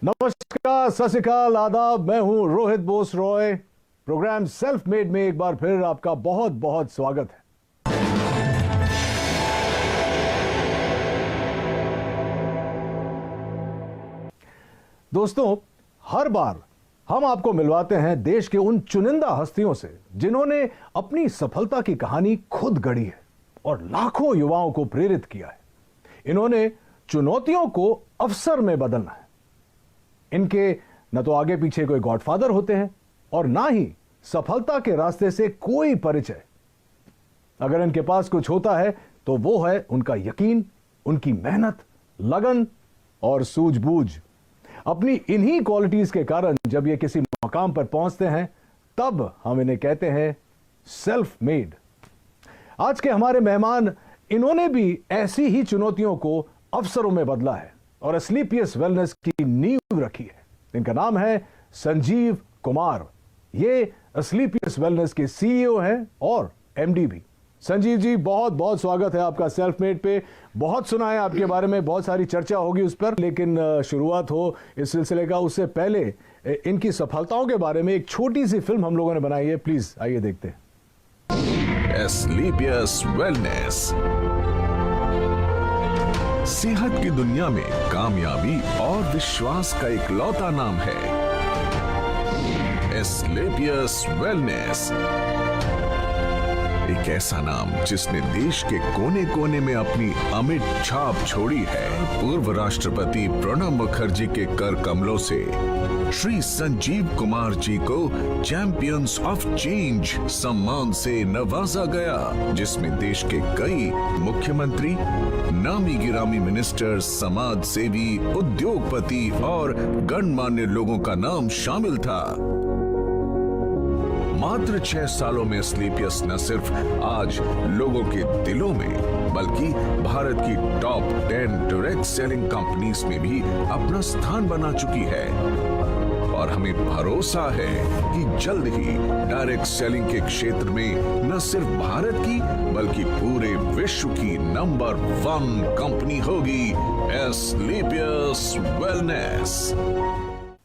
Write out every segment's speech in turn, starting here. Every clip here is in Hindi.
नमस्कार, सत श्री अकाल, आदाब। मैं हूं Rohit Bose Roy. Program self made में एक बार फिर आपका बहुत बहुत स्वागत है। दोस्तों, हर बार हम आपको मिलवाते हैं देश के उन चुनिंदा हस्तियों से जिन्होंने अपनी सफलता की कहानी खुद गढ़ी है और लाखों युवाओं को प्रेरित किया है। इन्होंने चुनौतियों को अवसर में बदलना है। इनके न तो आगे पीछे कोई गॉडफादर होते हैं और ना ही सफलता के रास्ते से कोई परिचय। अगर इनके पास कुछ होता है तो वो है उनका यकीन, उनकी मेहनत, लगन और सूझबूझ। अपनी इन्हीं क्वालिटीज के कारण जब ये किसी मकाम पर पहुंचते हैं तब हम इन्हें कहते हैं सेल्फ मेड। आज के हमारे मेहमान, इन्होंने भी ऐसी ही चुनौतियों को अवसरों में बदला है और एस्क्लेपियस वेलनेस की नींव रखी है। इनका नाम है संजीव कुमार। ये एस्क्लेपियस वेलनेस के सीईओ हैं और एमडी भी। संजीव जी, बहुत बहुत स्वागत है आपका सेल्फ मेड पे। बहुत सुना है आपके बारे में, बहुत सारी चर्चा होगी उस पर, लेकिन शुरुआत हो इस सिलसिले का उससे पहले इनकी सफलताओं के बारे में एक छोटी सी फिल्म हम लोगों ने बनाई है। प्लीज आइए देखते हैं। एस्क्लेपियस वेलनेस सेहत की दुनिया में कामयाबी और विश्वास का इकलौता नाम है। एस्क्लेपियस वेलनेस, एक ऐसा नाम जिसने देश के कोने कोने में अपनी अमिट छाप छोड़ी है। पूर्व राष्ट्रपति प्रणब मुखर्जी के कर कमलों से श्री संजीव कुमार जी को चैंपियंस ऑफ चेंज सम्मान से नवाजा गया, जिसमें देश के कई मुख्यमंत्री, नामी गिरामी मिनिस्टर, समाज सेवी, उद्योगपति और गणमान्य लोगों का नाम शामिल था। मात्र 6 सालों में एस्क्लेपियस न सिर्फ आज लोगों के दिलों में बल्कि भारत की टॉप 10 डायरेक्ट सेलिंग कंपनीज में भी अपना स्थान बना चुकी है और हमें भरोसा है कि जल्द ही डायरेक्ट सेलिंग के क्षेत्र में न सिर्फ भारत की बल्कि पूरे विश्व की नंबर 1 कंपनी होगी एस्क्लेपियस वेलनेस।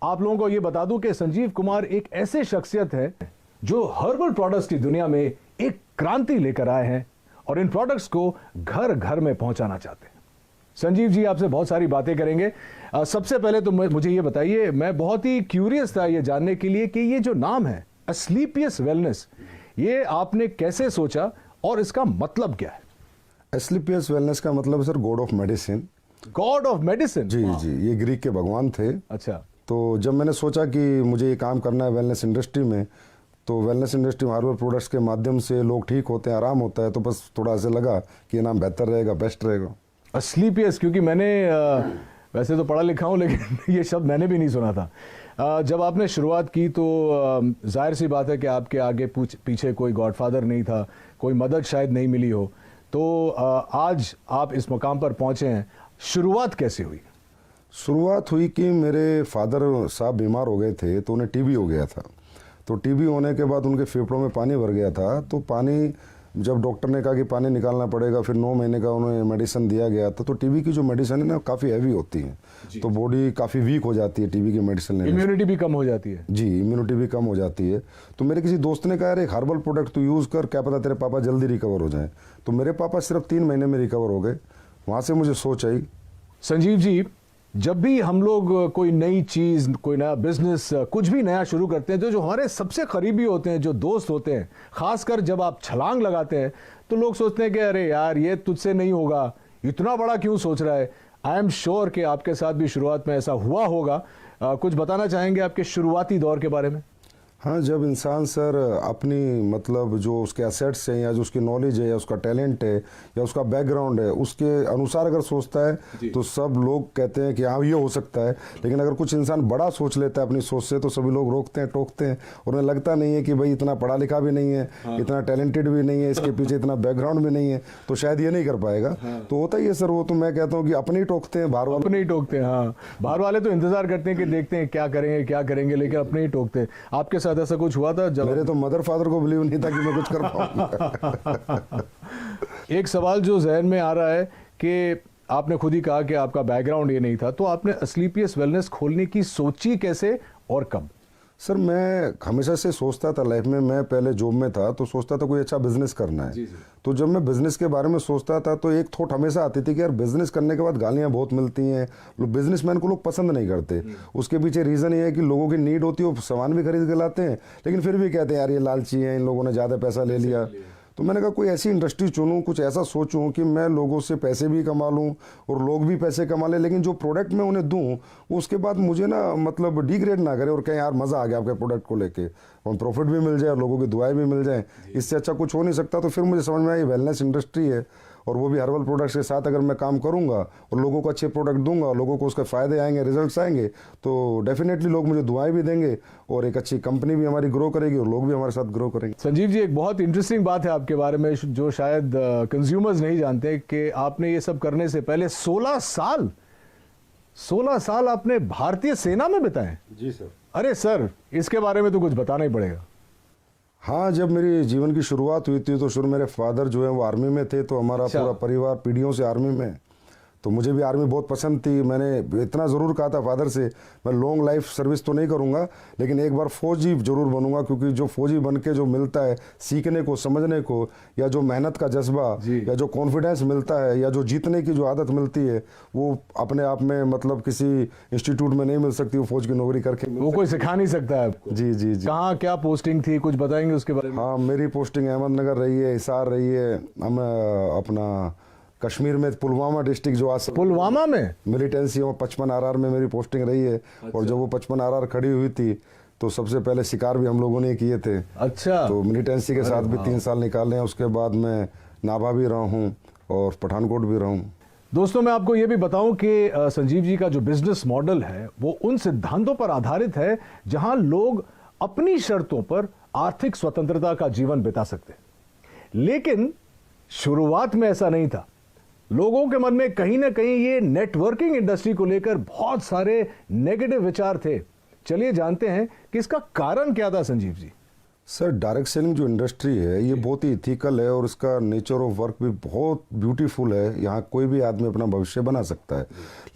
आप लोगों को यह बता दूं कि संजीव कुमार एक ऐसे शख्सियत है जो हर्बल प्रोडक्ट्स की दुनिया में एक क्रांति लेकर आए हैं और इन प्रोडक्ट्स को घर घर में पहुंचाना चाहते हैं। संजीव जी, आपसे बहुत सारी बातें करेंगे। सबसे पहले तो मुझे ये बताइए, मैं बहुत ही क्यूरियस था ये जानने के लिए कि ये जो नाम है एस्क्लेपियस वेलनेस, ये आपने कैसे सोचा और इसका मतलब क्या है? एस्क्लेपियस वेलनेस का मतलब है sir god of medicine. God of medicine? जी जी, ये ग्रीक के भगवान थे। अच्छा। तो जब मैंने सोचा कि मुझे ये काम करना है वेलनेस इंडस्ट्री में, तो वेलनेस इंडस्ट्री में हर्बल प्रोडक्ट्स के माध्यम से लोग ठीक होते हैं, आराम होता है, तो बस थोड़ा ऐसे लगा कि ये नाम बेहतर रहेगा, बेस्ट रहेगा एस्क्लेपियस। क्योंकि मैंने वैसे तो पढ़ा लिखा हूँ लेकिन ये शब्द मैंने भी नहीं सुना था। जब आपने शुरुआत की तो जाहिर सी बात है कि आपके आगे पीछे कोई गॉडफादर नहीं था, कोई मदद शायद नहीं मिली हो, तो आज आप इस मुकाम पर पहुंचे हैं। शुरुआत कैसे हुई? शुरुआत हुई कि मेरे फादर साहब बीमार हो गए थे, तो उन्हें टीबी हो गया था। तो टीबी होने के बाद उनके फेफड़ों में पानी भर गया था। तो पानी, जब डॉक्टर ने कहा कि पानी निकालना पड़ेगा, फिर 9 महीने का उन्हें मेडिसिन दिया गया था। तो टीबी की जो मेडिसिन है ना, काफ़ी हैवी होती है, तो बॉडी काफ़ी वीक हो जाती है टीबी की मेडिसिन लेने से। इम्यूनिटी भी कम हो जाती है। जी, इम्यूनिटी भी कम हो जाती है। तो मेरे किसी दोस्त ने कहा, यार एक हर्बल प्रोडक्ट तो यूज़ कर, क्या पता तेरे पापा जल्दी रिकवर हो जाएं। तो मेरे पापा सिर्फ 3 महीने में रिकवर हो गए। वहाँ से मुझे सोच आई। संजीव जी, जब भी हम लोग कोई नई चीज, कोई नया बिजनेस, कुछ भी नया शुरू करते हैं, तो जो हमारे सबसे करीबी होते हैं, जो दोस्त होते हैं, खासकर जब आप छलांग लगाते हैं तो लोग सोचते हैं कि अरे यार ये तुझसे नहीं होगा, इतना बड़ा क्यों सोच रहा है। आई एम श्योर कि आपके साथ भी शुरुआत में ऐसा हुआ होगा। कुछ बताना चाहेंगे आपके शुरुआती दौर के बारे में? हाँ, जब इंसान सर अपनी मतलब जो उसके एसेट्स हैं या जो उसकी नॉलेज है या उसका टैलेंट है या उसका बैकग्राउंड है, उसके अनुसार अगर सोचता है तो सब लोग कहते हैं कि हाँ ये हो सकता है। लेकिन अगर कुछ इंसान बड़ा सोच लेता है अपनी सोच से, तो सभी लोग रोकते हैं, टोकते हैं। और उन्हें लगता नहीं है कि भाई इतना पढ़ा लिखा भी नहीं है, इतना टैलेंटेड भी नहीं है, इसके पीछे इतना बैकग्राउंड भी नहीं है, तो शायद ये नहीं कर पाएगा। तो होता ही है सर वो। तो मैं कहता हूँ कि अपने ही टोकते हैं, बाहर वाले अपने ही टोकते हैं। हाँ, बाहर वाले तो इंतजार करते हैं कि देखते हैं क्या करेंगे क्या करेंगे, लेकिन अपने ही टोकते हैं। आपके साथ ऐसा कुछ हुआ था? जब मेरे तो मदर फादर को बिलीव नहीं था कि मैं कुछ कर पाऊंगा। एक सवाल जो जहन में आ रहा है कि आपने खुद ही कहा कि आपका बैकग्राउंड ये नहीं था, तो आपने असलीपियस वेलनेस खोलने की सोची कैसे और कब? सर मैं हमेशा से सोचता था लाइफ में, मैं पहले जॉब में था तो सोचता था कोई अच्छा बिजनेस करना है। तो जब मैं बिजनेस के बारे में सोचता था तो एक थॉट हमेशा आती थी कि यार बिजनेस करने के बाद गालियां बहुत मिलती हैं, बिजनेसमैन को लोग पसंद नहीं करते। उसके पीछे रीज़न ये है कि लोगों की नीड होती है, वो सामान भी खरीद के लाते हैं, लेकिन फिर भी कहते हैं यार ये लालची है, इन लोगों ने ज़्यादा पैसा ले लिया। तो मैंने कहा कोई ऐसी इंडस्ट्री चुनूं, कुछ ऐसा सोचूं कि मैं लोगों से पैसे भी कमा लूं और लोग भी पैसे कमा लें, लेकिन जो प्रोडक्ट मैं उन्हें दूं वो उसके बाद मुझे ना मतलब डिग्रेड ना करे और कहें यार मज़ा आ गया आपके प्रोडक्ट को लेके, और प्रॉफिट भी मिल जाए और लोगों की दुआएं भी मिल जाए, इससे अच्छा कुछ हो नहीं सकता। तो फिर मुझे समझ में आया ये वेलनेस इंडस्ट्री है, और वो भी हर्बल प्रोडक्ट्स के साथ अगर मैं काम करूंगा और लोगों को अच्छे प्रोडक्ट दूंगा, लोगों को उसके फ़ायदे आएंगे, रिजल्ट्स आएंगे, तो डेफिनेटली लोग मुझे दुआएं भी देंगे और एक अच्छी कंपनी भी हमारी ग्रो करेगी और लोग भी हमारे साथ ग्रो करेंगे। संजीव जी, एक बहुत इंटरेस्टिंग बात है आपके बारे में जो शायद कंज्यूमर्स नहीं जानते कि आपने ये सब करने से पहले 16 साल आपने भारतीय सेना में बिताए। जी सर। अरे सर, इसके बारे में तो कुछ बताना ही पड़ेगा। हाँ, जब मेरी जीवन की शुरुआत हुई थी तो शुरू मेरे फादर जो है वो आर्मी में थे, तो हमारा अच्छा। पूरा परिवार पीढ़ियों से आर्मी में है। तो मुझे भी आर्मी बहुत पसंद थी। मैंने इतना ज़रूर कहा था फादर से मैं लॉन्ग लाइफ सर्विस तो नहीं करूँगा, लेकिन एक बार फौजी ज़रूर बनूंगा, क्योंकि जो फौजी बन के जो मिलता है सीखने को, समझने को, या जो मेहनत का जज्बा, या जो कॉन्फिडेंस मिलता है, या जो जीतने की जो आदत मिलती है, वो अपने आप में मतलब किसी इंस्टीट्यूट में नहीं मिल सकती, वो फौज की नौकरी करके वो कोई सिखा नहीं सकता है आपको। जी जी जी। कहाँ क्या पोस्टिंग थी, कुछ बताएंगे उसके बारे में? हाँ, मेरी पोस्टिंग अहमदनगर रही है, हिसार रही है, हम अपना कश्मीर में पुलवामा डिस्ट्रिक्ट जो आज पुलवामा में मिलिटेंसी में 55 RR में मेरी पोस्टिंग रही है। और जब वो 55 RR खड़ी हुई थी तो सबसे पहले शिकार भी हम लोगों ने किए थे। अच्छा। तो मिलिटेंसी के साथ भी 3 साल निकाले हैं। उसके बाद मैं नाभा भी रहा हूँ और पठानकोट भी रहा हूँ। दोस्तों, मैं आपको यह भी बताऊं कि संजीव जी का जो बिजनेस मॉडल है वो उन सिद्धांतों पर आधारित है जहां लोग अपनी शर्तों पर आर्थिक स्वतंत्रता का जीवन बिता सकते हैं। लेकिन शुरुआत में ऐसा नहीं था। लोगों के मन में कहीं ना कहीं ये नेटवर्किंग इंडस्ट्री को लेकर बहुत सारे नेगेटिव विचार थे। चलिए जानते हैं कि इसका कारण क्या था Sanjeev ji. Sir, direct selling जो इंडस्ट्री है ये बहुत ही इथिकल है और इसका नेचर ऑफ वर्क भी बहुत ब्यूटीफुल है। यहाँ कोई भी आदमी अपना भविष्य बना सकता है,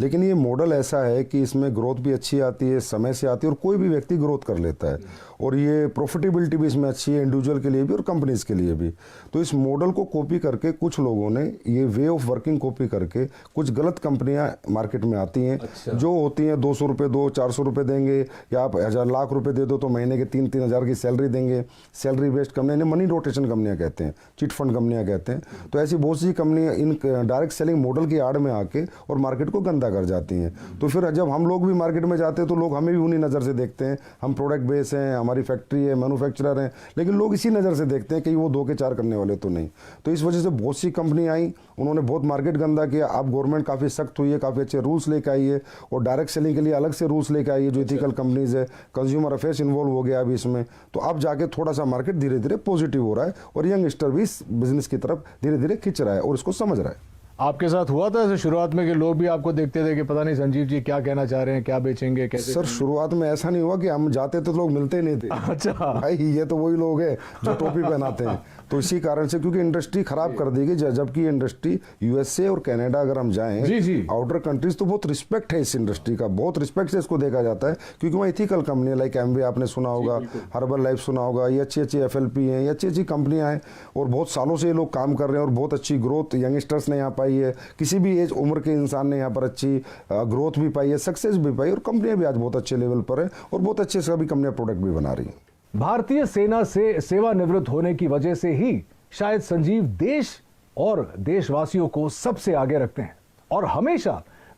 लेकिन ये मॉडल ऐसा है कि इसमें ग्रोथ भी अच्छी आती है, समय से आती है, और कोई भी व्यक्ति ग्रोथ कर लेता है, और ये प्रॉफिटेबिलिटी भी इसमें अच्छी है, इंडिविजुअल के लिए भी और कंपनीज के लिए भी। तो इस मॉडल को कॉपी करके कुछ लोगों ने ये वे ऑफ वर्किंग कॉपी करके कुछ गलत कंपनियां मार्केट में आती हैं। अच्छा। जो होती हैं 200 रुपये दो, 400 रुपये देंगे, या आप 1000 लाख रुपए दे दो तो महीने के 3-3 हज़ार की सैलरी देंगे। सैलरी बेस्ड कंपनी, इन्हें मनी रोटेशन कंपनियां कहते हैं, चिट फंड कंपनियां कहते हैं। तो ऐसी बहुत सी कंपनियां इन डायरेक्ट सेलिंग मॉडल की आड़ में आके और मार्केट को गंदा कर जाती हैं। तो फिर जब हम लोग भी मार्केट में जाते हैं तो लोग हमें भी उन्हीं नज़र से देखते हैं। हम प्रोडक्ट बेस हैं, हमारी फैक्ट्री है, मैन्युफैक्चरर हैं, लेकिन लोग इसी नज़र से देखते हैं कि वो 2 के 4 करने वाले तो नहीं। तो इस वजह से बहुत सी कंपनी आई, उन्होंने बहुत मार्केट गंदा किया। अब गवर्नमेंट काफ़ी सख्त हुई है, काफ़ी अच्छे रूल्स लेकर आई है, और डायरेक्ट सेलिंग के लिए अलग से रूल्स लेकर आई है जो इथिकल कंपनीज है। कंज्यूमर अफेयर्स इन्वॉल्व हो गया अभी इसमें। तो अब जाके थोड़ा सा मार्केट धीरे धीरे पॉजिटिव हो रहा है और यंगस्टर भी इस बिजनेस की तरफ धीरे धीरे खिंच रहा है और इसको समझ रहा है। आपके साथ हुआ था ऐसे शुरुआत में कि लोग भी आपको देखते थे कि पता नहीं संजीव जी क्या कहना चाह रहे हैं, क्या बेचेंगे, कैसे? सर, शुरुआत में ऐसा नहीं हुआ कि हम जाते तो लोग मिलते ही नहीं थे। अच्छा भाई, ये तो वही लोग हैं जो टोपी पहनाते हैं। तो इसी कारण से, क्योंकि इंडस्ट्री खराब कर दी गई, जबकि इंडस्ट्री यूएसए और कनाडा अगर हम जाएं, जी जी, आउटर कंट्रीज, तो बहुत रिस्पेक्ट है इस इंडस्ट्री का, बहुत रिस्पेक्ट से इसको देखा जाता है, क्योंकि वहाँ इथिकल कंपनी है, लाइक एमवे आपने सुना होगा, हर्बल लाइफ सुना होगा, ये अच्छी अच्छी FLP हैं, ये अच्छी अच्छी कंपनियां हैं, और बहुत सालों से ये लोग काम कर रहे हैं और बहुत अच्छी ग्रोथ यंगस्टर्स ने यहाँ पाई है। किसी भी एज उम्र के इंसान ने यहाँ पर अच्छी ग्रोथ भी पाई है, सक्सेस भी पाई, और कंपनियां भी आज बहुत अच्छे लेवल पर है और बहुत अच्छे सभी कंपनियां प्रोडक्ट भी बना रही हैं। भारतीय सेना से सेवानिवृत्त होने की वजह से ही शायद संजीव देश और देशवासियों को सबसे आगे रखते हैं और हमेशा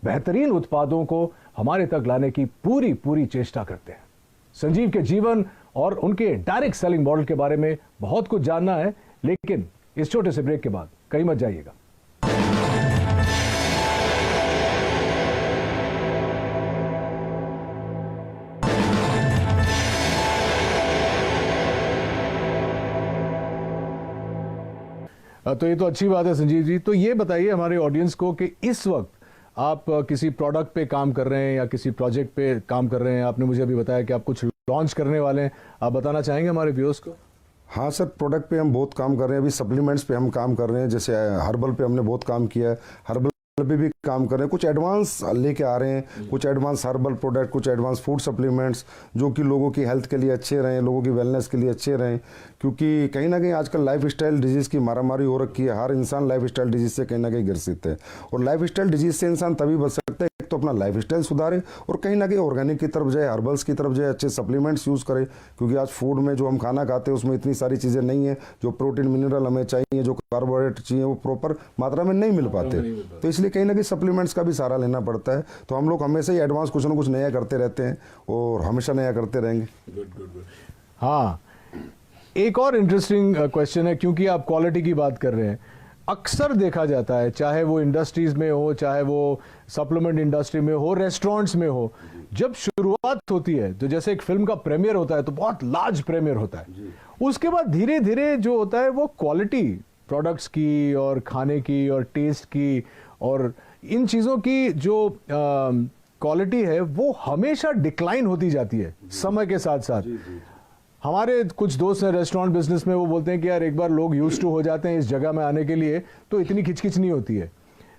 बेहतरीन उत्पादों को हमारे तक लाने की पूरी पूरी चेष्टा करते हैं। संजीव के जीवन और उनके डायरेक्ट सेलिंग मॉडल के बारे में बहुत कुछ जानना है, लेकिन इस छोटे से ब्रेक के बाद कहीं मत जाइएगा। तो ये तो अच्छी बात है संजीव जी। तो ये बताइए हमारे ऑडियंस को कि इस वक्त आप किसी प्रोडक्ट पे काम कर रहे हैं या किसी प्रोजेक्ट पे काम कर रहे हैं। आपने मुझे अभी बताया कि आप कुछ लॉन्च करने वाले हैं, आप बताना चाहेंगे हमारे व्यूअर्स को? हाँ सर, प्रोडक्ट पे हम बहुत काम कर रहे हैं। अभी सप्लीमेंट्स पे हम काम कर रहे हैं, जैसे हर्बल पे हमने बहुत काम किया है। हर्बल भी काम कर रहे हैं, कुछ एडवांस लेके आ रहे हैं, कुछ एडवांस हर्बल प्रोडक्ट, कुछ एडवांस फूड सप्लीमेंट्स जो कि लोगों की हेल्थ के लिए अच्छे रहें, लोगों की वेलनेस के लिए अच्छे रहें। क्योंकि कहीं ना कहीं आजकल लाइफ स्टाइल डिजीज़ की मारामारी हो रखी है, हर इंसान लाइफ स्टाइल डिजीज़ से कहीं ना कहीं ग्रसित है। और लाइफ स्टाइल डिजीज़ से इंसान तभी बच सकता है एक तो अपना लाइफ स्टाइल सुधारे और कहीं ना कहीं ऑर्गेनिक की तरफ जाए, हर्बल्स की तरफ जाए, अच्छे सप्लीमेंट्स यूज़ करे। क्योंकि आज फूड में जो हम खाना खाते हैं उसमें इतनी सारी चीज़ें नहीं है, जो प्रोटीन मिनरल हमें चाहिए, जो कार्बोहाइड्रेट चाहिए वो प्रॉपर मात्रा में नहीं मिल पाते। तो इसलिए कहीं ना कहीं सप्लीमेंट्स का भी सहारा लेना पड़ता है। तो हम लोग हमेशा ही एडवांस कुछ ना कुछ नया करते रहते हैं और हमेशा नया करते रहेंगे। गुड। हाँ, एक और इंटरेस्टिंग क्वेश्चन है, क्योंकि आप क्वालिटी की बात कर रहे हैं। अक्सर देखा जाता है, चाहे वो इंडस्ट्रीज में हो, चाहे वो सप्लीमेंट इंडस्ट्री में हो, रेस्टोरेंट्स में हो, जब शुरुआत होती है तो जैसे एक फिल्म का प्रीमियर होता है तो बहुत लार्ज प्रीमियर होता है। उसके बाद धीरे धीरे जो होता है वो क्वालिटी प्रोडक्ट्स की और खाने की और टेस्ट की और इन चीज़ों की जो क्वालिटी है वो हमेशा डिक्लाइन होती जाती है समय के साथ साथ। हमारे कुछ दोस्त हैं रेस्टोरेंट बिजनेस में, वो बोलते हैं कि यार एक बार लोग यूज्ड टू हो जाते हैं इस जगह में आने के लिए तो इतनी खिचखिच नहीं होती है।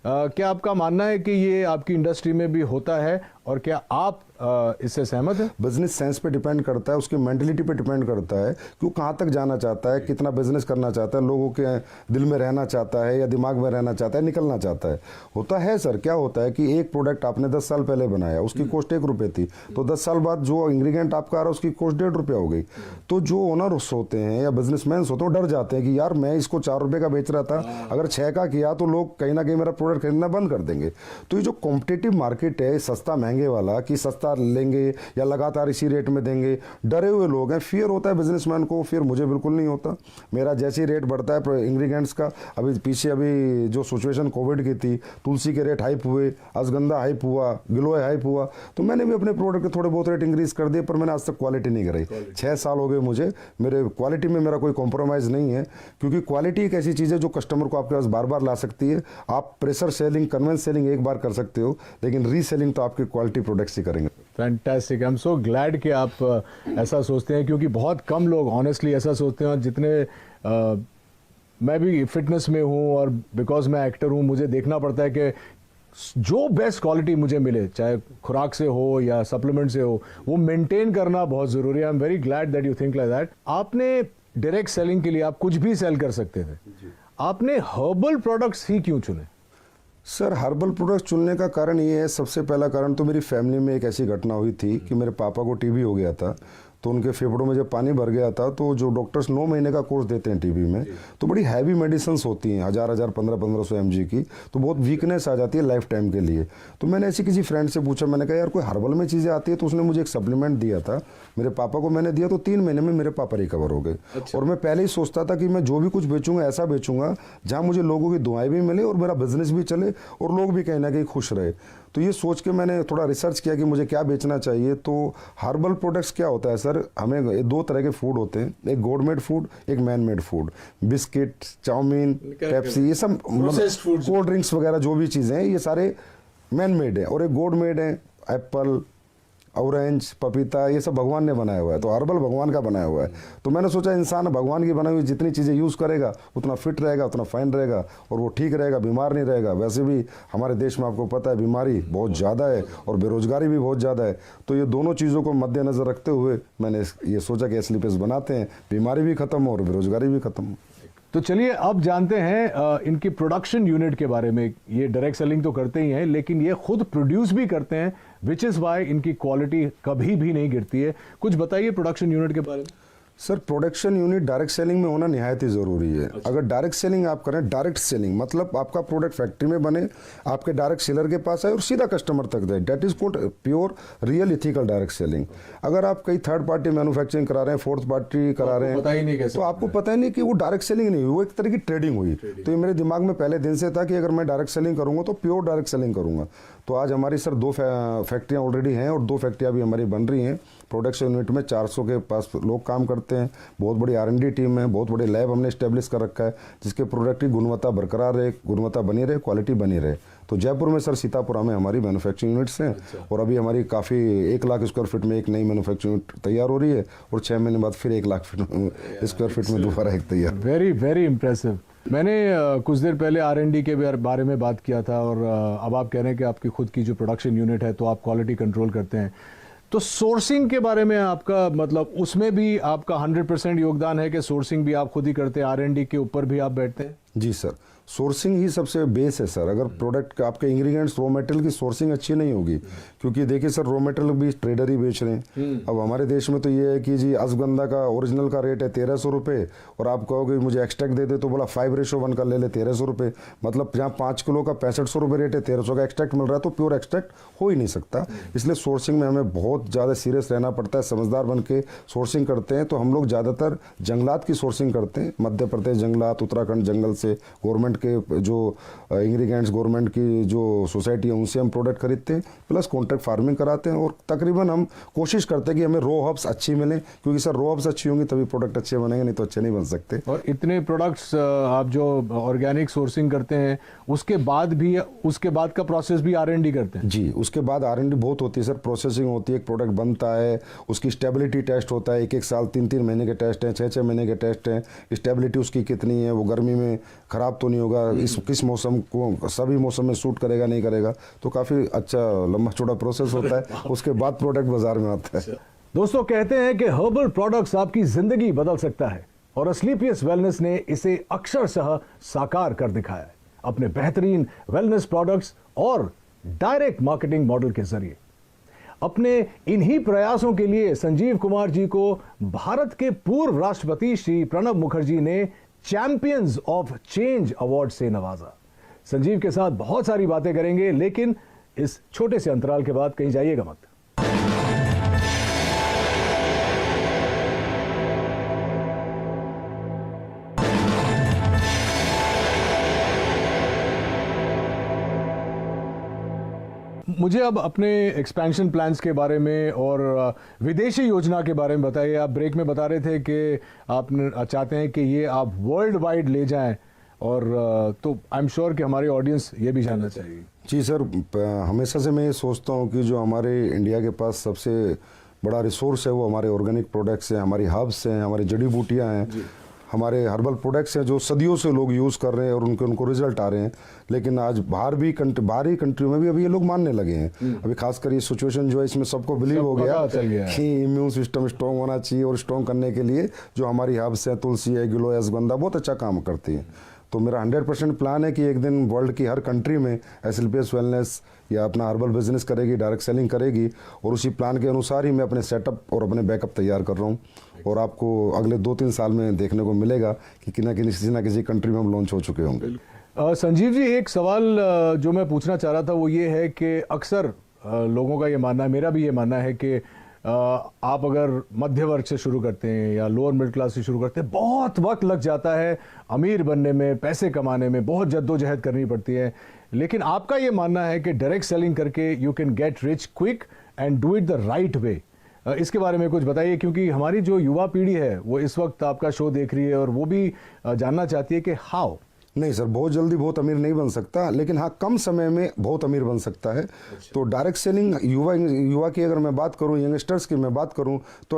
क्या आपका मानना है कि ये आपकी इंडस्ट्री में भी होता है और क्या आप इससे सहमत हैं? बिजनेस सेंस पे डिपेंड करता है, उसकी मेंटलिटी पे डिपेंड करता है कि वो कहाँ तक जाना चाहता है, कितना बिजनेस करना चाहता है, लोगों के दिल में रहना चाहता है या दिमाग में रहना चाहता है, निकलना चाहता है। होता है सर, क्या होता है कि एक प्रोडक्ट आपने 10 साल पहले बनाया, उसकी कॉस्ट 1 रुपये थी, तो 10 साल बाद जो इंग्रीडियंट आपका आ रहा है उसकी कॉस्ट 1.5 रुपया हो गई। तो जो ओनर्स होते हैं या बिजनेसमैन होते हैं वो डर जाते हैं कि यार मैं इसको 4 रुपये का बेच रहा था, अगर 6 का किया तो लोग कहीं ना कहीं मेरा प्रोडक्ट खरीदना बंद कर देंगे। तो ये जो कॉम्पिटिटिव मार्केट है सस्ता महंगे वाला, कि सस्ता लेंगे या लगातार इसी रेट में देंगे, डरे हुए लोग हैं। फियर होता है बिजनेसमैन को, फिर मुझे बिल्कुल नहीं होता। मेरा जैसे ही रेट बढ़ता है इंग्रेडिएंट्स का, अभी पीछे अभी जो सिचुएशन कोविड की थी, तुलसी के रेट हाइप हुए, अश्वगंधा हाइप हुआ, गिलोय हाइप हुआ, तो मैंने भी अपने प्रोडक्ट के थोड़े बहुत रेट इंक्रीज कर दिए, पर मैंने आज तक क्वालिटी नहीं कराई। 6 साल हो गए मुझे, मेरे क्वालिटी में मेरा कोई कॉम्प्रोमाइज़ नहीं है। क्योंकि क्वालिटी एक ऐसी चीज़ है जो कस्टमर को आपके पास बार बार ला सकती है। आप प्रेशर सेलिंग, कन्वेंस सेलिंग एक बार कर सकते हो, लेकिन रीसेलिंग तो आपके क्वालिटी प्रोडक्ट्स ही करेंगे। Fantastic, I am so glad कि आप ऐसा सोचते हैं, क्योंकि बहुत कम लोग ऑनेस्टली ऐसा सोचते हैं। और जितने मैं भी फिटनेस में हूँ और बिकॉज मैं एक्टर हूँ, मुझे देखना पड़ता है कि जो बेस्ट क्वालिटी मुझे मिले, चाहे खुराक से हो या सप्लीमेंट से हो, वो मेंटेन करना बहुत ज़रूरी है। I am very glad that you think like that. आपने डायरेक्ट सेलिंग के लिए आप कुछ भी सेल कर सकते थे, आपने हर्बल प्रोडक्ट्स ही क्यों चुने? सर, हर्बल प्रोडक्ट चुनने का कारण ये है, सबसे पहला कारण तो मेरी फैमिली में एक ऐसी घटना हुई थी कि मेरे पापा को टीबी हो गया था। तो उनके फेफड़ों में जब पानी भर गया था, तो जो डॉक्टर्स 9 महीने का कोर्स देते हैं टीबी में, तो बड़ी हैवी मेडिसिन्स होती हैं, 1000 1500 mg की, तो बहुत वीकनेस आ जाती है लाइफ टाइम के लिए। तो मैंने ऐसे किसी फ्रेंड से पूछा, मैंने कहा यार कोई हर्बल में चीज़ें आती है, तो उसने मुझे एक सप्लीमेंट दिया था, मेरे पापा को मैंने दिया, तो 3 महीने में मेरे पापा रिकवर हो गए। और मैं पहले ही सोचता था कि मैं जो भी कुछ बेचूंगा ऐसा बेचूंगा जहाँ मुझे लोगों की दुआएं भी मिले और मेरा बिजनेस भी चले और लोग भी कहीं ना कहीं खुश रहे। तो ये सोच के मैंने थोड़ा रिसर्च किया कि मुझे क्या बेचना चाहिए। तो हर्बल प्रोडक्ट्स क्या होता है सर, हमें 2 तरह के फूड होते हैं, एक गॉड मेड फूड, एक man made food. Biscuit, chowmein, Pepsi, ये सब कोल्ड ड्रिंक्स वगैरह जो भी चीज़ें हैं, ये सारे मैन मेड है। और एक गॉड मेड है, एप्पल, ऑरेंज, पपीता, ये सब भगवान ने बनाया हुआ है। तो हर्बल भगवान का बनाया हुआ है। तो मैंने सोचा इंसान भगवान की बनाई हुई जितनी चीज़ें यूज़ करेगा उतना फिट रहेगा, उतना फाइन रहेगा और वो ठीक रहेगा, बीमार नहीं रहेगा। वैसे भी हमारे देश में आपको पता है बीमारी बहुत ज़्यादा है और बेरोजगारी भी बहुत ज़्यादा है। तो ये दोनों चीज़ों को मद्देनज़र रखते हुए मैंने ये सोचा कि एस्लीपेस बनाते हैं, बीमारी भी खत्म हो और बेरोजगारी भी खत्म हो। तो चलिए अब जानते हैं इनकी प्रोडक्शन यूनिट के बारे में। ये डायरेक्ट सेलिंग तो करते ही हैं, लेकिन ये खुद प्रोड्यूस भी करते हैं, विच इज़ वाई इनकी क्वालिटी कभी भी नहीं गिरती है। कुछ बताइए प्रोडक्शन यूनिट के बारे में। Sir, production unit direct selling में होना निहायत ही ज़रूरी है। अगर डायरेक्ट सेलिंग आप करें, डायरेक्ट सेलिंग मतलब आपका प्रोडक्ट फैक्ट्री में बने, आपके डायरेक्ट सेलर के पास आए और सीधा कस्टमर तक जाए, that is called pure real ethical direct selling. अगर आप कई थर्ड पार्टी मैन्युफैक्चरिंग करा रहे हैं, फोर्थ पार्टी करा रहे हैं, तो आपको पता ही नहीं कि वो डायरेक्ट सेलिंग नहीं हुई, वो एक तरह की ट्रेडिंग हुई। तो ये मेरे दिमाग में पहले दिन से था कि अगर मैं डायरेक्ट सेलिंग करूँगा तो प्योर डायरेक्ट सेलिंग करूँगा। तो आज हमारी सर 2 फैक्ट्रियाँ ऑलरेडी हैं और 2 फैक्ट्रियाँ भी हमारी बन रही हैं। प्रोडक्शन यूनिट में 400 के पास लोग काम करते हैं, बहुत बड़ी R&D टीम है, बहुत बड़े लैब हमने इस्टेब्लिश कर रखा है जिसके प्रोडक्ट की गुणवत्ता बरकरार रहे, गुणवत्ता बनी रहे, क्वालिटी बनी रहे। तो जयपुर में सर सीतापुरा में हमारी मैन्युफैक्चरिंग यूनिट्स हैं। और अभी हमारी काफ़ी 1 लाख स्क्वायर फीट में एक नई मैन्युफैक्चरिंग यूनिट तैयार हो रही है और 6 महीने बाद फिर 1 लाख स्क्वायर फीट में दोबारा एक तैयार। Very very impressive. मैंने कुछ देर पहले R&D के बारे में बात किया था और अब आप कह रहे हैं कि आपकी खुद की जो प्रोडक्शन यूनिट है तो आप क्वालिटी कंट्रोल करते हैं, तो सोर्सिंग के बारे में आपका मतलब उसमें भी आपका 100% योगदान है कि सोर्सिंग भी आप खुद ही करते हैं, R&D के ऊपर भी आप बैठते हैं? जी सर, सोर्सिंग ही सबसे बेस है सर। अगर प्रोडक्ट आपके इंग्रेडिएंट्स रॉ मटेरियल की सोर्सिंग अच्छी नहीं होगी, क्योंकि देखिए सर रॉ मटेरियल भी ट्रेडर ही बेच रहे हैं। अब हमारे देश में तो ये है कि जी अश्वगंधा का ओरिजिनल का रेट है 1300 रुपये और आप कहोगे मुझे एक्सट्रैक्ट दे दे तो बोला 5:1 का ले ले 1300 रुपये, मतलब जहाँ 5 किलो का 6500 रुपये रेट है 1300 का एक्सट्रैक्ट मिल रहा है, तो प्योर एक्सट्रैक्ट हो ही नहीं सकता। इसलिए सोर्सिंग में हमें बहुत ज़्यादा सीरियस रहना पड़ता है, समझदार बन के सोर्सिंग करते हैं। तो हम लोग ज़्यादातर जंगलात की सोर्सिंग करते हैं, मध्य प्रदेश जंगलात, उत्तराखंड जंगल से, गवर्नमेंट के जो इंग्रेडिएंट्स गवर्नमेंट की जो सोसाइटी है उनसे हम प्रोडक्ट खरीदते हैं, प्लस कॉन्ट्रैक्ट फार्मिंग कराते हैं। और तकरीबन हम कोशिश करते हैं कि हमें रॉ हर्ब्स अच्छी मिलें, क्योंकि सर रॉ हर्ब्स अच्छी होंगी तभी प्रोडक्ट अच्छे बनेंगे, नहीं तो अच्छे नहीं बन सकते। और इतने प्रोडक्ट्स आप जो ऑर्गेनिक सोर्सिंग करते हैं उसके बाद भी, उसके बाद का प्रोसेस भी R&D करते हैं? जी, उसके बाद R&D बहुत होती है सर, प्रोसेसिंग होती है, एक प्रोडक्ट बनता है, उसकी स्टेबिलिटी टेस्ट होता है, 1-1 साल 3-3 महीने के टेस्ट हैं, 6-6 महीने के टेस्ट हैं, स्टेबिलिटी उसकी कितनी है, वो गर्मी में ख़राब तो नहीं होगा, किस मौसम को सभी मौसम में सूट करेगा नहीं करेगा, तो काफ़ी अच्छा लंबा चौड़ा प्रोसेस होता है। उसके बाद प्रोडक्ट बाजार में आता है। दोस्तों, कहते हैं कि हर्बल प्रोडक्ट्स आपकी जिंदगी बदल सकता है और असलीपियस वेलनेस ने इसे अक्षरशः साकार कर दिखाया है अपने बेहतरीन वेलनेस प्रोडक्ट्स और डायरेक्ट मार्केटिंग मॉडल के जरिए। अपने इन्हीं प्रयासों के लिए संजीव कुमार जी को भारत के पूर्व राष्ट्रपति श्री प्रणब मुखर्जी ने चैंपियंस ऑफ चेंज अवार्ड से नवाजा। संजीव के साथ बहुत सारी बातें करेंगे, लेकिन इस छोटे से अंतराल के बाद कहीं जाइएगा मत। मुझे अब अपने एक्सपेंशन प्लान्स के बारे में और विदेशी योजना के बारे में बताइए। आप ब्रेक में बता रहे थे कि आप चाहते हैं कि ये आप वर्ल्ड वाइड ले जाएं, और तो आई एम श्योर कि हमारी ऑडियंस ये भी जानना चाहिए। जी सर, हमेशा से मैं ये सोचता हूँ कि जो हमारे इंडिया के पास सबसे बड़ा रिसोर्स है वो हमारे ऑर्गेनिक प्रोडक्ट्स हैं, हमारी हर्ब्स हैं, हमारी जड़ी बूटियाँ हैं, हमारे हर्बल प्रोडक्ट्स हैं जो सदियों से लोग यूज़ कर रहे हैं और उनको रिजल्ट आ रहे हैं। लेकिन आज बाहरी कंट्री में भी अभी ये लोग मानने लगे हैं। अभी खासकर ये सिचुएशन जो है इसमें सबको बिलीव हो गया कि इम्यून सिस्टम स्ट्रॉन्ग होना चाहिए, और स्ट्रॉन्ग करने के लिए जो हमारी हर्ब्स हैं, तुलसी है, गिलोय, अश्वगंधा बहुत अच्छा काम करती है। तो मेरा 100% प्लान है कि एक दिन वर्ल्ड की हर कंट्री में एसएलपीएस वेलनेस या अपना हर्बल बिजनेस करेगी, डायरेक्ट सेलिंग करेगी, और उसी प्लान के अनुसार ही मैं अपने सेटअप और अपने बैकअप तैयार कर रहा हूँ। और आपको अगले 2-3 साल में देखने को मिलेगा कि किसी ना किसी कंट्री में हम लॉन्च हो चुके होंगे। संजीव जी, एक सवाल जो मैं पूछना चाह रहा था वो ये है कि अक्सर लोगों का ये मानना है, मेरा भी ये मानना है कि आप अगर मध्य वर्ग से शुरू करते हैं या लोअर मिडिल क्लास से शुरू करते हैं, बहुत वक्त लग जाता है अमीर बनने में, पैसे कमाने में, बहुत जद्दोजहद करनी पड़ती है। लेकिन आपका ये मानना है कि डायरेक्ट सेलिंग करके you can get rich quick and do it the right way. इसके बारे में कुछ बताइए, क्योंकि हमारी जो युवा पीढ़ी है वो इस वक्त आपका शो देख रही है और वो भी जानना चाहती है कि हाउ। नहीं सर, बहुत जल्दी बहुत अमीर नहीं बन सकता, लेकिन हाँ कम समय में बहुत अमीर बन सकता है। तो डायरेक्ट सेलिंग युवा की अगर मैं बात करूँ, यंगस्टर्स की मैं बात करूँ, तो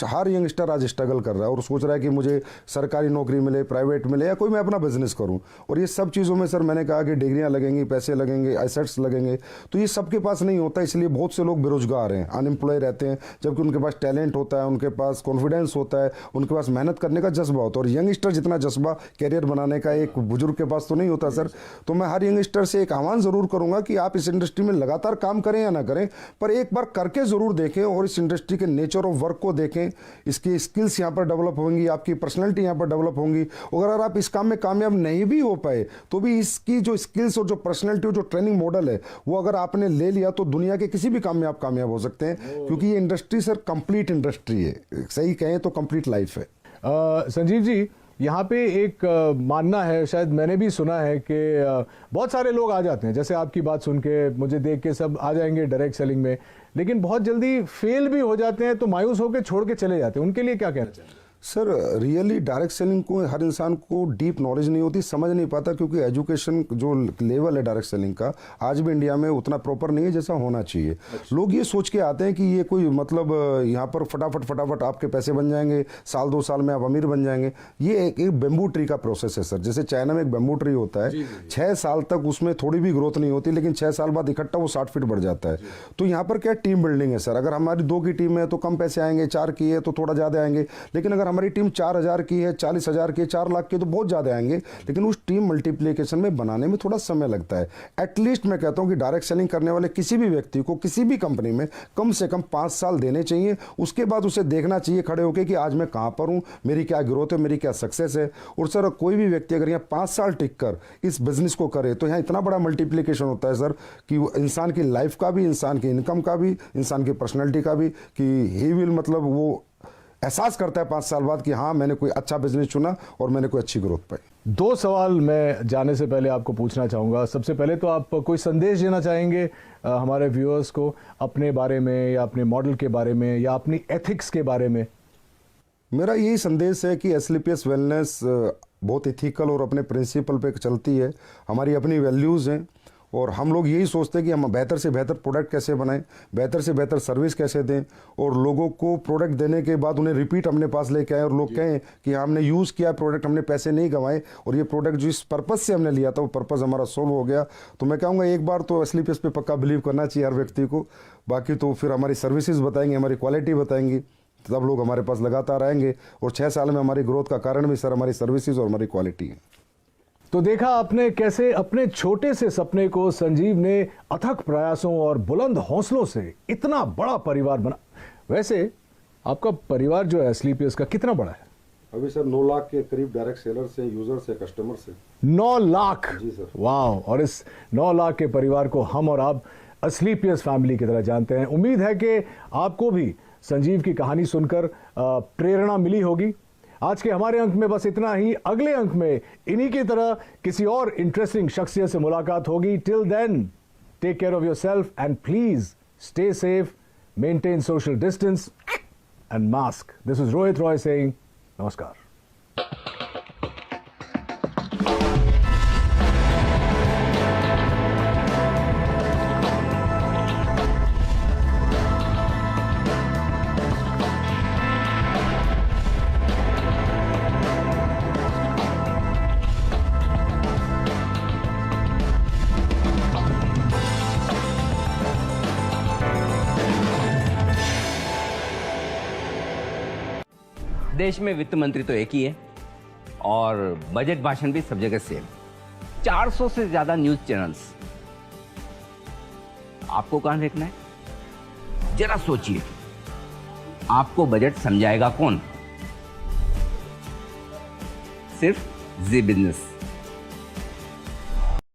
हर यंगस्टर आज स्ट्रगल कर रहा है और सोच रहा है कि मुझे सरकारी नौकरी मिले, प्राइवेट मिले, या कोई मैं अपना बिजनेस करूँ। और ये सब चीज़ों में सर मैंने कहा कि डिग्रियाँ लगेंगी, पैसे लगेंगे, एसेट्स लगेंगे, तो ये सबके पास नहीं होता। इसलिए बहुत से लोग बेरोजगार हैं, अनएम्प्लॉय रहते हैं, जबकि उनके पास टैलेंट होता है, उनके पास कॉन्फिडेंस होता है, उनके पास मेहनत करने का जज्बा होता है। और यंगस्टर जितना जज्बा कैरियर बनाने का एक बुजुर्ग के पास तो नहीं होता सर। तो मैं हर यंगस्टर से एक आह्वान जरूर करूंगा कि आप इस इंडस्ट्री में लगातार काम करें या ना करें, पर एक बार करके जरूर देखें और इस इंडस्ट्री के नेचर ऑफ वर्क को देखें। इसकी स्किल्स यहाँ पर डेवलप होंगी, आपकी पर्सनैलिटी यहाँ पर डेवलप होंगी। और अगर आप इस काम में कामयाब नहीं भी हो पाए तो भी इसकी जो स्किल्स और जो पर्सनैलिटी और जो ट्रेनिंग मॉडल है वो अगर आपने ले लिया तो दुनिया के किसी भी काम में आप कामयाब हो सकते हैं, क्योंकि ये इंडस्ट्री सर कंप्लीट इंडस्ट्री है, सही कहें तो कंप्लीट लाइफ है। संजीव जी, यहाँ पे एक मानना है, शायद मैंने भी सुना है कि बहुत सारे लोग आ जाते हैं, जैसे आपकी बात सुन के मुझे देख के सब आ जाएंगे डायरेक्ट सेलिंग में, लेकिन बहुत जल्दी फेल भी हो जाते हैं तो मायूस होकर छोड़ के चले जाते हैं। उनके लिए क्या कहना चाहिए? सर रियली डायरेक्ट सेलिंग को हर इंसान को डीप नॉलेज नहीं होती, समझ नहीं पाता, क्योंकि एजुकेशन जो लेवल है डायरेक्ट सेलिंग का आज भी इंडिया में उतना प्रॉपर नहीं है जैसा होना चाहिए। लोग ये सोच के आते हैं कि ये कोई मतलब यहाँ पर फटाफट आपके पैसे बन जाएंगे, साल 2 साल में आप अमीर बन जाएंगे। ये एक बेम्बू ट्री का प्रोसेस है सर। जैसे चाइना में एक बेम्बू ट्री होता है, 6 साल तक उसमें थोड़ी भी ग्रोथ नहीं होती, लेकिन 6 साल बाद इकट्ठा वो 60 फीट बढ़ जाता है। तो यहाँ पर क्या टीम बिल्डिंग है सर। अगर हमारी 2 की टीम है तो कम पैसे आएंगे, 4 की है तो थोड़ा ज़्यादा आएंगे, लेकिन अगर हमारी टीम 4000 की है, 40,000 की है, 4 लाख की, तो बहुत ज़्यादा आएंगे। लेकिन उस टीम मल्टीप्लिकेशन में बनाने में थोड़ा समय लगता है। एटलीस्ट मैं कहता हूँ कि डायरेक्ट सेलिंग करने वाले किसी भी व्यक्ति को किसी भी कंपनी में कम से कम 5 साल देने चाहिए। उसके बाद उसे देखना चाहिए खड़े होकर कि आज मैं कहाँ पर हूँ, मेरी क्या ग्रोथ है, मेरी क्या सक्सेस है। और सर कोई भी व्यक्ति अगर यहाँ 5 साल टिक कर इस बिजनेस को करे तो यहाँ इतना बड़ा मल्टीप्लिकेशन होता है सर कि इंसान की लाइफ का भी, इंसान की इनकम का भी, इंसान की पर्सनैलिटी का भी, कि ही विल मतलब वो एहसास करता है 5 साल बाद कि हाँ मैंने कोई अच्छा बिजनेस चुना और मैंने कोई अच्छी ग्रोथ पाई। 2 सवाल मैं जाने से पहले आपको पूछना चाहूँगा। सबसे पहले तो आप कोई संदेश देना चाहेंगे हमारे व्यूअर्स को अपने बारे में, या अपने मॉडल के बारे में, या अपनी एथिक्स के बारे में? मेरा यही संदेश है कि एसलीपीएस वेलनेस बहुत इथिकल और अपने प्रिंसिपल पे चलती है। हमारी अपनी वैल्यूज़ हैं और हम लोग यही सोचते हैं कि हम बेहतर से बेहतर प्रोडक्ट कैसे बनाएं, बेहतर से बेहतर सर्विस कैसे दें, और लोगों को प्रोडक्ट देने के बाद उन्हें रिपीट अपने पास लेके आए और लोग कहें कि हमने यूज़ किया प्रोडक्ट, हमने पैसे नहीं गंवाए, और ये प्रोडक्ट जिस पर्पज़ से हमने लिया था वो पर्पज़ हमारा सोल्व हो गया। तो मैं कहूँगा एक बार तो एसलीपीएस पे पक्का बिलीव करना चाहिए हर व्यक्ति को। बाकी तो फिर हमारी सर्विसेज बताएंगे, हमारी क्वालिटी बताएंगी, तब लोग हमारे पास लगातार आएंगे। और 6 साल में हमारी ग्रोथ का कारण भी सर हमारी सर्विसेज और हमारी क्वालिटी है। तो देखा आपने कैसे अपने छोटे से सपने को संजीव ने अथक प्रयासों और बुलंद हौसलों से इतना बड़ा परिवार बना। वैसे आपका परिवार जो है एसलीपीएस का कितना बड़ा है? अभी सर 9 लाख के करीब डायरेक्ट सेलर से, यूजर से, कस्टमर से। 9 लाख? जी सर। वाह। और इस 9 लाख के परिवार को हम और आप एसलीपीएस फैमिली की तरह जानते हैं। उम्मीद है कि आपको भी संजीव की कहानी सुनकर प्रेरणा मिली होगी। आज के हमारे अंक में बस इतना ही। अगले अंक में इन्हीं की तरह किसी और इंटरेस्टिंग शख्सियत से मुलाकात होगी। Till then take care of yourself and please stay safe, maintain social distance and mask. This is Rohit Roy saying नमस्कार। देश में वित्त मंत्री तो एक ही है और बजट भाषण भी सब जगह सेम। 400 से ज्यादा न्यूज चैनल्स। आपको कहां देखना है? जरा सोचिए, आपको बजट समझाएगा कौन? सिर्फ जी बिजनेस।